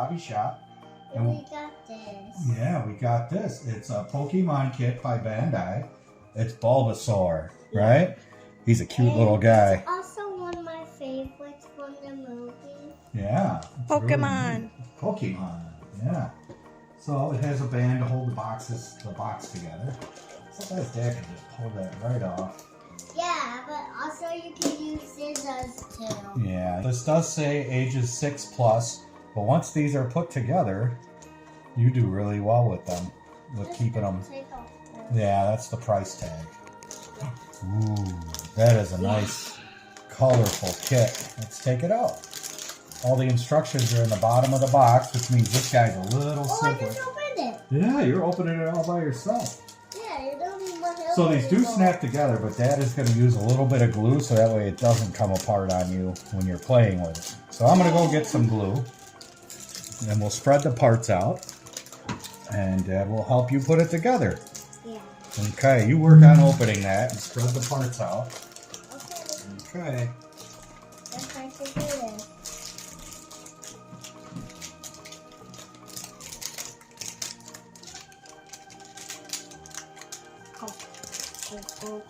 hobby shop. And we got this. Yeah, we got this. It's a Pokemon kit by Bandai. It's Bulbasaur, right? He's a cute little guy. It's also one of my favorites from the movie. Yeah. Pokemon. Really Pokemon, yeah. So it has a band to hold the box together. Sometimes Dad can just pull that right off. Yeah, but also you can use scissors too. Yeah, this does say ages 6+, but once these are put together, you do really well with them, with keeping them. Yeah, that's the price tag. Ooh, that is a nice, colorful kit. Let's take it out. All the instructions are in the bottom of the box, which means this guy's a little simpler. I just opened it. Yeah, you're opening it all by yourself. Yeah, you don't need much help. So these do snap together, but Dad is going to use a little bit of glue so that way it doesn't come apart on you when you're playing with it. So I'm going to go get some glue, and we'll spread the parts out, and Dad will help you put it together. Yeah. Okay, you work on opening that and spread the parts out. Okay. That's how to do this.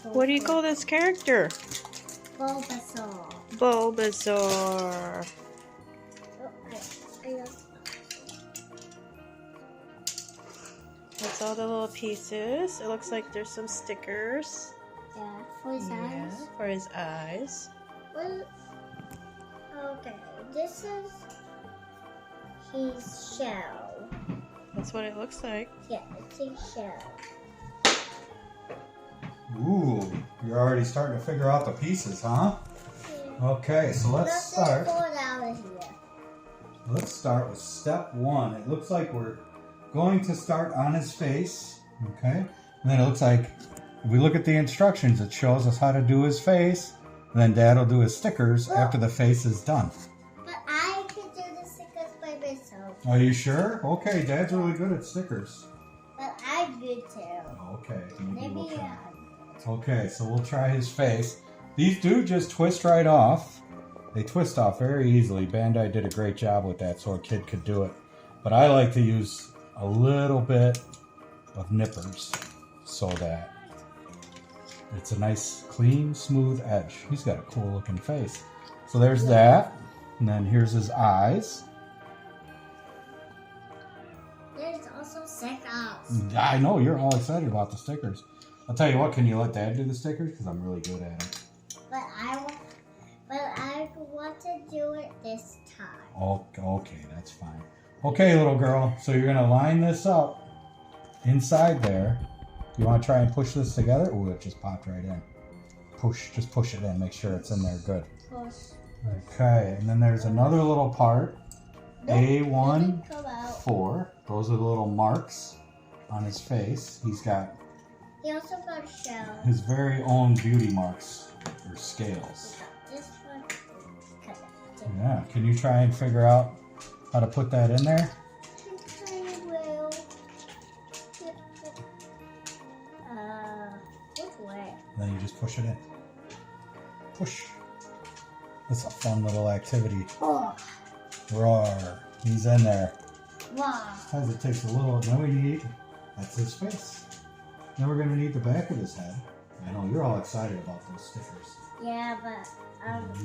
What do you call this character? Bulbasaur. Bulbasaur. That's all the little pieces. It looks like there's some stickers. Yeah, for his eyes. For his eyes. Well, okay, this is his shell. That's what it looks like. Yeah, it's his shell. Ooh, you're already starting to figure out the pieces, huh? Yeah. Okay, so let's start. Pull it out of here. Let's start with step 1. It looks like we're going to start on his face, okay? And then it looks like, if we look at the instructions, it shows us how to do his face, and then Dad will do his stickers after the face is done. But I can do the stickers by myself. Are you sure? Okay, Dad's really good at stickers. But I'm good too. Okay, maybe we'll Maybe try. Okay, so we'll try his face. These do just twist right off. They twist off very easily. Bandai did a great job with that so a kid could do it. But I like to use a little bit of nippers so that it's a nice, clean, smooth edge. He's got a cool looking face. So there's that. And then here's his eyes. There's also stickers. I know, you're all excited about the stickers. I'll tell you what, can you let Dad do the stickers? Because I'm really good at it. But I want to do it this time. Oh, okay, that's fine. Okay, little girl, so you're going to line this up inside there. You want to try and push this together? Ooh, it just popped right in. Just push it in. Make sure it's in there good. Push. Okay, and then there's another little part. A1, Come out. 4. Those are the little marks on his face. He also got a shell. his very own beauty marks or scales. This one. Cut it. Yeah, can you try and figure out how to put that in there? I will. Which way? Then you just push it in. Push. That's a fun little activity. Oh. Roar. He's in there. Wow. Sometimes it takes a little. Then we need. That's his face. Then we're going to need the back of his head. I know you're all excited about those stickers. Yeah, but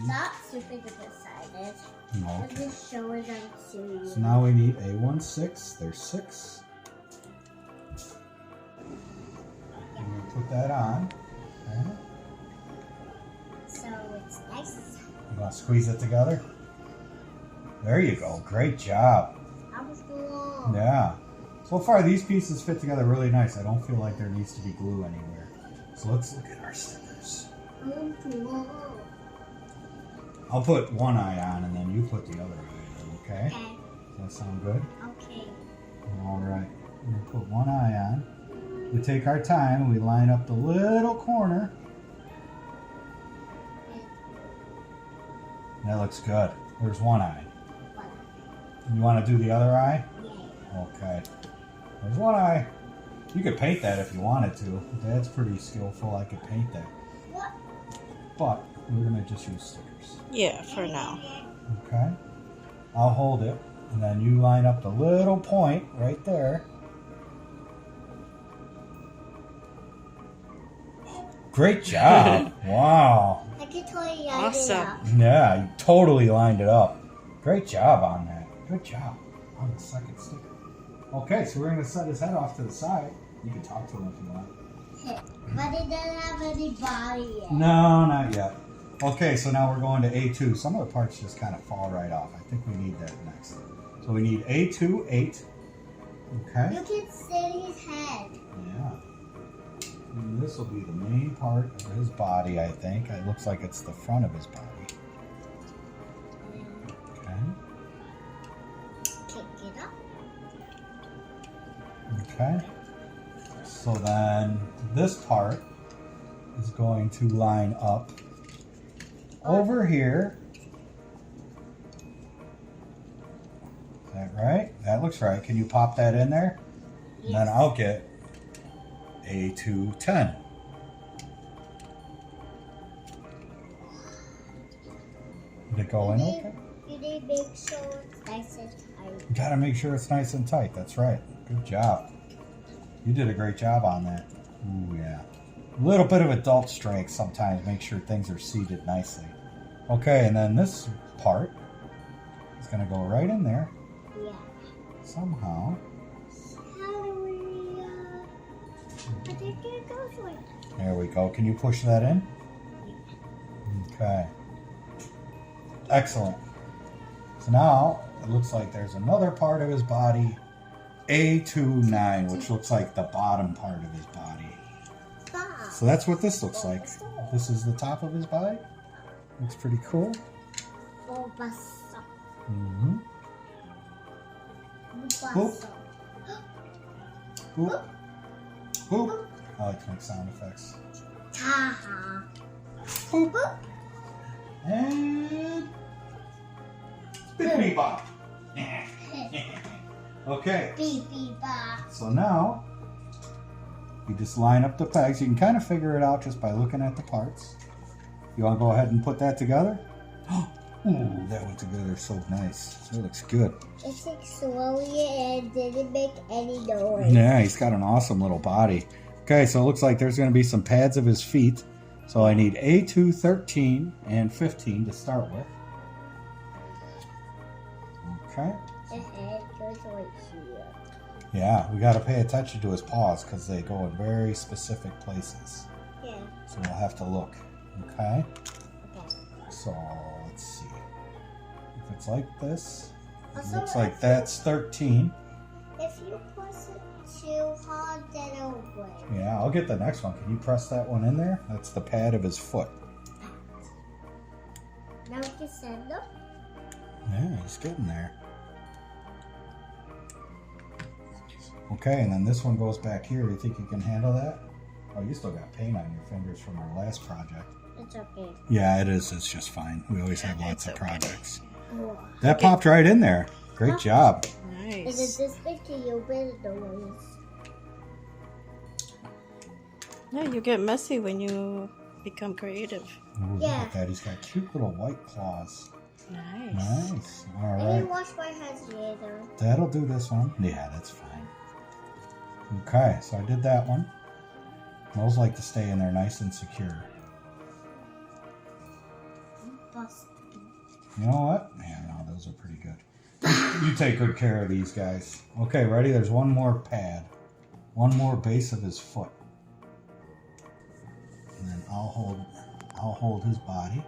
not super excited. No. I'm just showing them to you. So now we need A16. There's 6. I'm going to put that on. Okay. So it's nice. You want to squeeze it together? There you go. Great job. That was cool. Yeah. So far, these pieces fit together really nice. I don't feel like there needs to be glue anywhere. So let's look at our stickers. Oh, cool. I'll put one eye on and then you put the other eye on, okay? Okay. Does that sound good? Okay. All right. We're going to put one eye on. We take our time and we line up the little corner. That looks good. There's one eye. You want to do the other eye? Yeah. Okay. There's one eye. You could paint that if you wanted to. Dad's pretty skillful. I could paint that. What? But we're going to just use stickers. Yeah, for now. Okay. I'll hold it And then you line up the little point right there. Great job. Wow. I can totally line Awesome. it up. Yeah, you totally lined it up. Great job on that. Good job on the second sticker. Okay, so we're going to set his head off to the side. You can talk to him if you want. But it doesn't have any body yet. No, not yet. Okay, so now we're going to A2. Some of the parts just kind of fall right off. I think we need that next. So we need A2, 8. Okay. You can sit his head. Yeah. And this will be the main part of his body, I think. It looks like it's the front of his body. Okay. Pick it up. Okay. So then this part is going to line up over here. Is that right? That looks right. Can you pop that in there? Yes. And then I'll get A2, 10. Did it go in okay? You need to make sure it's nice and tight. You gotta make sure it's nice and tight. That's right. Good job. You did a great job on that. Ooh, yeah. A little bit of adult strength sometimes. Make sure things are seated nicely. Okay, and then this part is gonna go right in there. Yeah. Somehow. How do we, I think it goes like that. There we go. Can you push that in? Okay. Excellent. So now it looks like there's another part of his body, A29, which looks like the bottom part of his body. So that's what this looks like. This is the top of his body. Looks pretty cool. Bulbasaur. Mm-hmm. Bulbasaur. Boop. Boop. I like to make sound effects. Taha. Boop. And bippity bop. Okay. Beep beep bop. So now you just line up the pegs. You can kind of figure it out just by looking at the parts. You want to go ahead and put that together? Ooh, that went together so nice. It looks good. It took slowly and didn't make any noise. Yeah, he's got an awesome little body. Okay, so it looks like there's going to be some pads of his feet. So I need A2, 13, and 15 to start with. Okay. The head goes right here. Yeah, we got to pay attention to his paws because they go in very specific places. Yeah. So we'll have to look. Okay. Okay. So let's see. If it's like this, it Also, looks like if that's 13. If you push it too hard, then it'll break. Yeah, I'll get the next one. Can you press that one in there? That's the pad of his foot. Now we can send them. Yeah, he's getting there. Okay, and then this one goes back here. You think you can handle that? Oh, you still got paint on your fingers from our last project. It's okay. Yeah, it is. It's just fine. We always have lots of It's okay. projects. Oh. That popped right in there. Great job. Is it Nice. this big to you better noise? Yeah, you get messy when you become creative. Ooh, look Yeah. at that. He's got cute little white claws. Nice. Nice. All I right. didn't wash my hands later. That'll do this one. Yeah, that's fine. Okay, so I did that one. Those like to stay in there nice and secure. Bust. You know what? Yeah, no, those are pretty good. You take good care of these guys. Okay, ready? There's one more pad. One more base of his foot. And then I'll hold his body.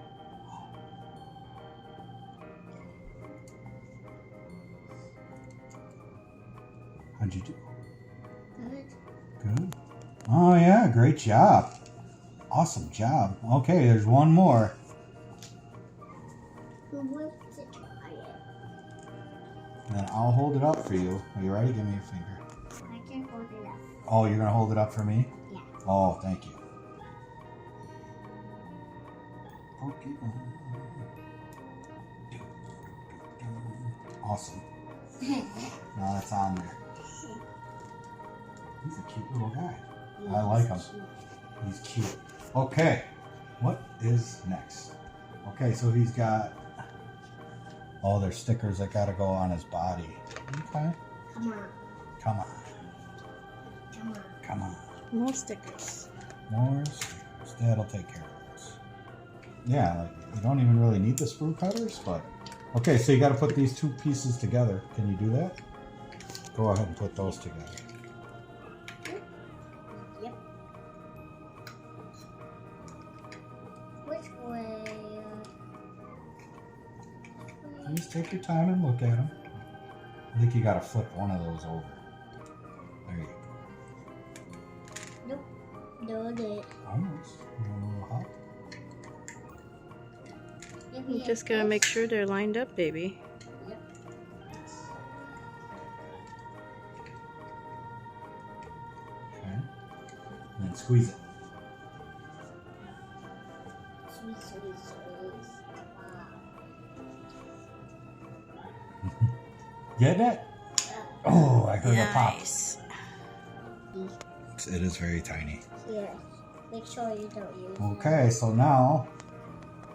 How'd you do? Good. Good. Oh yeah, great job. Awesome job. Okay, there's one more. Who wants to try it? And then I'll hold it up for you. Are you ready? Give me a finger. I can hold it up. Oh, you're gonna hold it up for me? Yeah. Oh, thank you. Awesome. Now that's on there. He's a cute little guy. I like him. He's cute. Okay, what is next? Okay, so he's got Oh, there's stickers that gotta go on his body. Okay. Come on. Come on. Come on. Come on. More stickers. More stickers. That'll take care of this. Yeah, like, you don't even really need the sprue cutters, but... Okay, so you gotta put these two pieces together. Can you do that? Go ahead and put those together. Yep. Which way? Just take your time and look at them. I think you gotta flip one of those over. There you go. Nope. Don't it. Almost. You want a little hop? You just gotta make sure they're lined up, baby. Yep. Okay. And then squeeze it. Sweet, sweet, sweet. Get it? Oh, I heard a pop. Nice. It is very tiny. Yeah. Make sure you don't use Okay, so now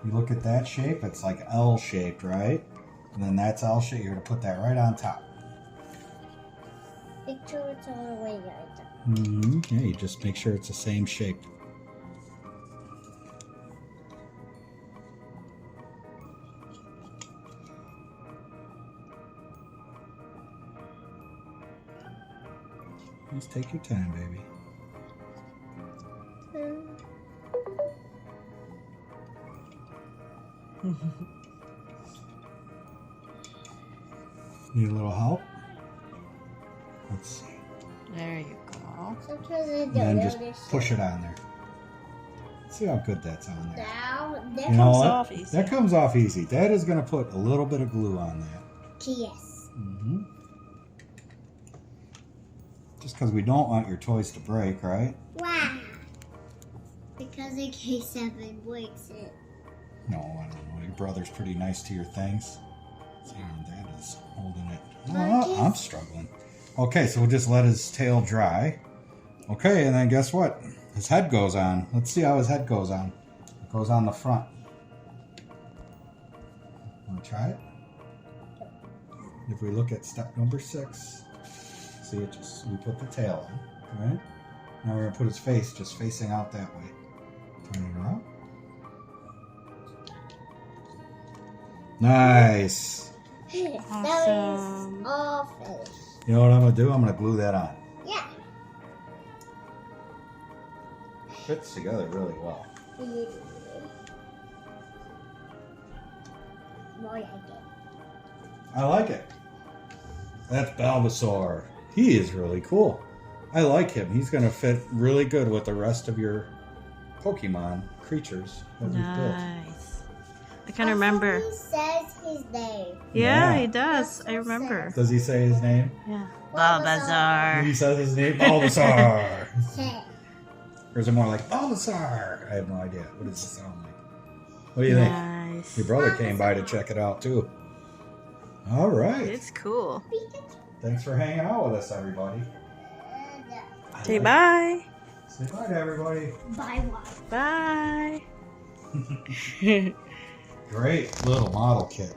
you look at that shape, it's like L shaped, right? And then that's L shaped, you're gonna put that right on top. Make sure it's all the way right. Yeah, you just make sure it's the same shape. Just take your time, baby. Need a little help? Let's see. There you go. Sometimes I And don't then know just this. push it on there. See how good that's on there. Down. You know comes what? off easy. That comes off easy. Dad is going to put a little bit of glue on that. Yes. Just because we don't want your toys to break, right? Wow. Because in case something breaks it. No, I don't know. Your brother's pretty nice to your things. See, and Dad is holding it. Oh, I'm struggling. Okay, so we'll just let his tail dry. Okay, and then guess what? His head goes on. Let's see how his head goes on. It goes on the front. Want to try it? If we look at step number 6, see it just, we put the tail on, right? Now we're going to put his face just facing out that way. Turn it around. Nice. That Awesome. is all finished. You know what I'm going to do? I'm going to glue that on. Yeah. Fits together really well. More like it. I like it. That's Bulbasaur. He is really cool. I like him. He's going to fit really good with the rest of your Pokemon creatures that we've built. Nice. I can't remember. He says his name. Yeah, Yeah. he does. I remember. Does he say his name? Yeah. Bulbasaur. He says his name? Bulbasaur. Hey. Or is it more like Bulbasaur? I have no idea. What does it sound like? What do you think? Nice. Your brother came by to check it out too. All right. It's cool. Thanks for hanging out with us, everybody. Say bye. Say bye to everybody. Bye. Bye. Great little model kit.